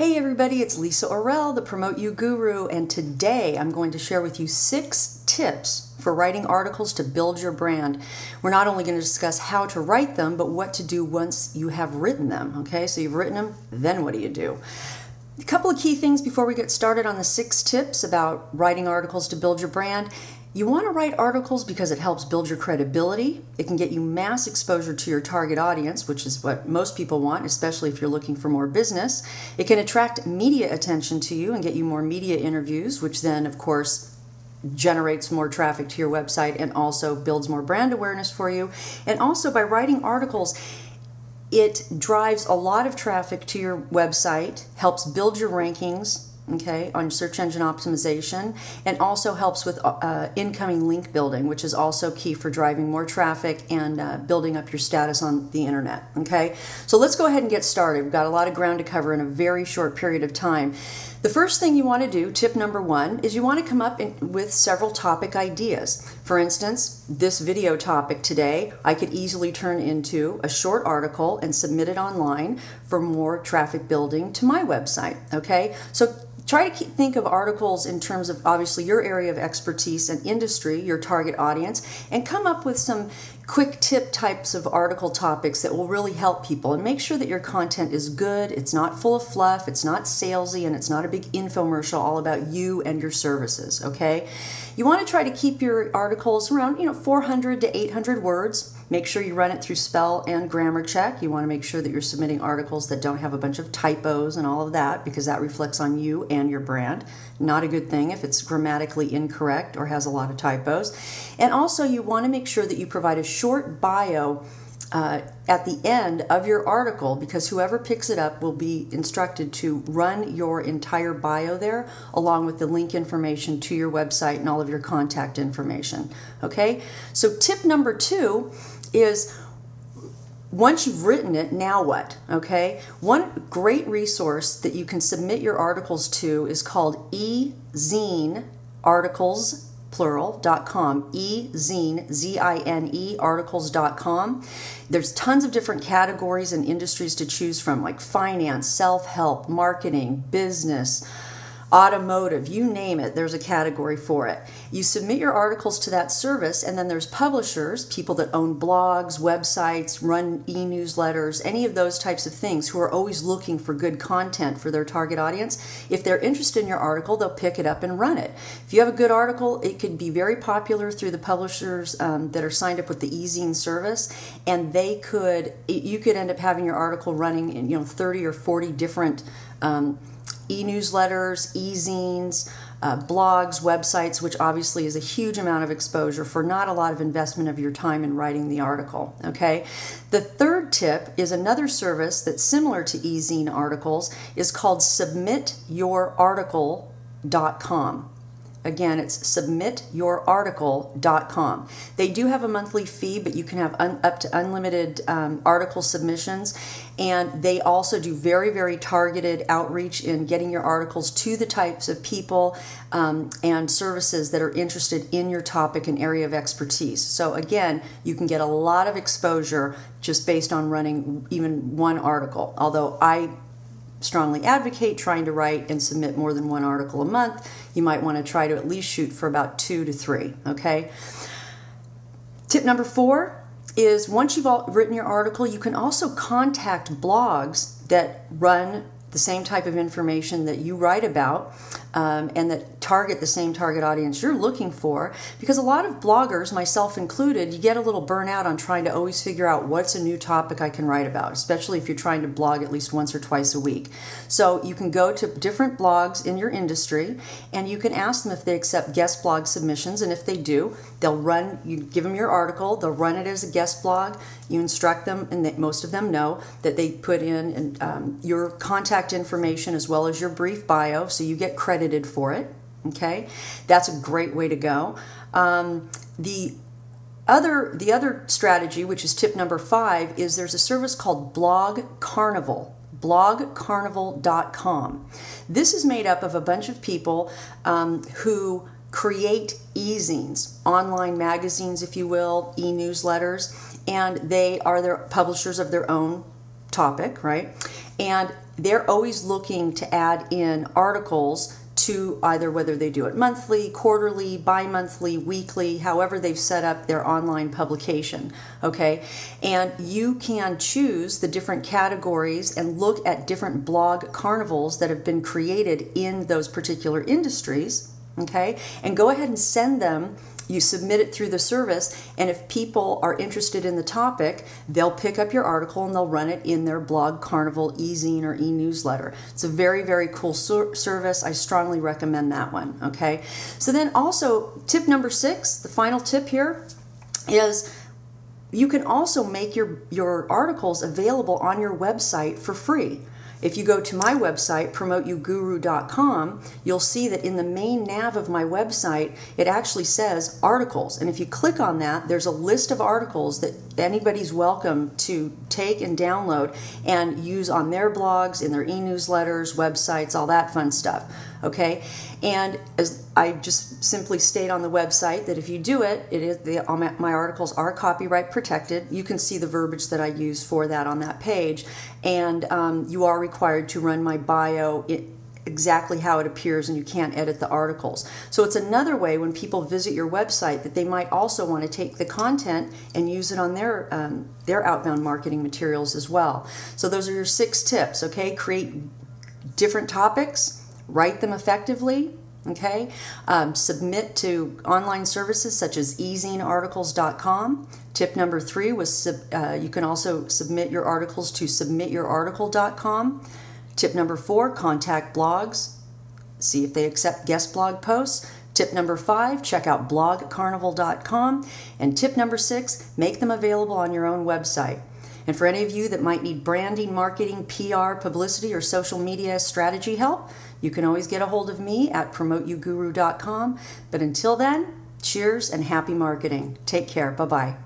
Hey everybody, it's Lisa Orrell, the Promote You Guru, and today I'm going to share with you 6 tips for writing articles to build your brand. We're not only going to discuss how to write them, but what to do once you have written them, okay? So you've written them, then what do you do? A couple of key things before we get started on the 6 tips about writing articles to build your brand. You want to write articles because it helps build your credibility. It can get you mass exposure to your target audience, which is what most people want, especially if you're looking for more business. It can attract media attention to you and get you more media interviews, which then, of course, generates more traffic to your website and also builds more brand awareness for you. And also, by writing articles, it drives a lot of traffic to your website, helps build your rankings, okay, on search engine optimization, and also helps with incoming link building, which is also key for driving more traffic and building up your status on the internet, okay? So let's go ahead and get started. We've got a lot of ground to cover in a very short period of time. The first thing you want to do, tip number 1, is you want to come up with several topic ideas. For instance, this video topic today, I could easily turn into a short article and submit it online for more traffic building to my website, okay? So try to think of articles in terms of obviously your area of expertise and industry, your target audience, and come up with some quick tip types of article topics that will really help people. And make sure that your content is good, it's not full of fluff, it's not salesy, and it's not a big infomercial all about you and your services, okay? You want to try to keep your articles around 400 to 800 words. Make sure you run it through spell and grammar check. You want to make sure that you're submitting articles that don't have a bunch of typos and all of that, because that reflects on you and your brand. Not a good thing if it's grammatically incorrect or has a lot of typos. And also you want to make sure that you provide a short bio at the end of your article, because whoever picks it up will be instructed to run your entire bio there along with the link information to your website and all of your contact information. Okay, so tip number 2 is, once you've written it, now what? Okay, one great resource that you can submit your articles to is called Ezine Articles, plural.com, Ezine, Z-I-N-E, articles.com. There's tons of different categories and industries to choose from, like finance, self-help, marketing, business, automotive, you name it, there's a category for it. You submit your articles to that service, and then there's publishers, people that own blogs, websites, run e-newsletters, any of those types of things, who are always looking for good content for their target audience. If they're interested in your article, they'll pick it up and run it. If you have a good article, it could be very popular through the publishers that are signed up with the Ezine service, and you could end up having your article running in 30 or 40 different e-newsletters, e-zines, blogs, websites, which obviously is a huge amount of exposure for not a lot of investment of your time in writing the article, okay? The third tip is another service that's similar to Ezine Articles, is called submityourarticle.com. Again, it's submityourarticle.com. They do have a monthly fee, but you can have up to unlimited article submissions. And they also do very, very targeted outreach in getting your articles to the types of people and services that are interested in your topic and area of expertise. So again, you can get a lot of exposure just based on running even one article. Although I strongly advocate trying to write and submit more than one article a month. You might want to try to at least shoot for about 2 to 3, okay? Tip number 4 is, once you've written your article, you can also contact blogs that run the same type of information that you write about and that target the same target audience you're looking for, because a lot of bloggers, myself included, you get a little burnout on trying to always figure out what's a new topic I can write about, especially if you're trying to blog at least once or twice a week. So you can go to different blogs in your industry and you can ask them if they accept guest blog submissions, and if they do, you give them your article, they'll run it as a guest blog, you instruct them, and most of them know that they put in your contact information as well as your brief bio, so you get credited for it, okay? That's a great way to go. The other strategy, which is tip number 5, is there's a service called Carnival. blogcarnival.com. This is made up of a bunch of people who create e-zines, online magazines, if you will, e-newsletters, and they are their publishers of their own topic, right? And they're always looking to add in articles to either whether they do it monthly, quarterly, bi-monthly, weekly, however they've set up their online publication, okay? And you can choose the different categories and look at different blog carnivals that have been created in those particular industries, okay? And go ahead and send them. You submit it through the service, and if people are interested in the topic, they'll pick up your article and they'll run it in their blog, Carnival, e-zine, or e-newsletter. It's a very, very cool service. I strongly recommend that one, okay? So then also, tip number 6, the final tip here, is you can also make your articles available on your website for free. If you go to my website, promoteyouguru.com, you'll see that in the main nav of my website, it actually says articles. And if you click on that, there's a list of articles that anybody's welcome to take and download and use on their blogs, in their e-newsletters, websites, all that fun stuff. Okay? And as I just simply state on the website that if you do it, all my articles are copyright protected. You can see the verbiage that I use for that on that page. And you are required to run my bio exactly how it appears, and you can't edit the articles. So it's another way when people visit your website that they might also want to take the content and use it on their outbound marketing materials as well. So those are your 6 tips, okay? Create different topics, write them effectively, okay? Submit to online services such as EzineArticles.com. Tip number 3 was you can also submit your articles to SubmitYourArticle.com. Tip number 4, contact blogs. See if they accept guest blog posts. Tip number 5, check out blogcarnival.com. And tip number 6, make them available on your own website. And for any of you that might need branding, marketing, PR, publicity, or social media strategy help, you can always get a hold of me at promoteyouguru.com. But until then, cheers and happy marketing. Take care. Bye-bye.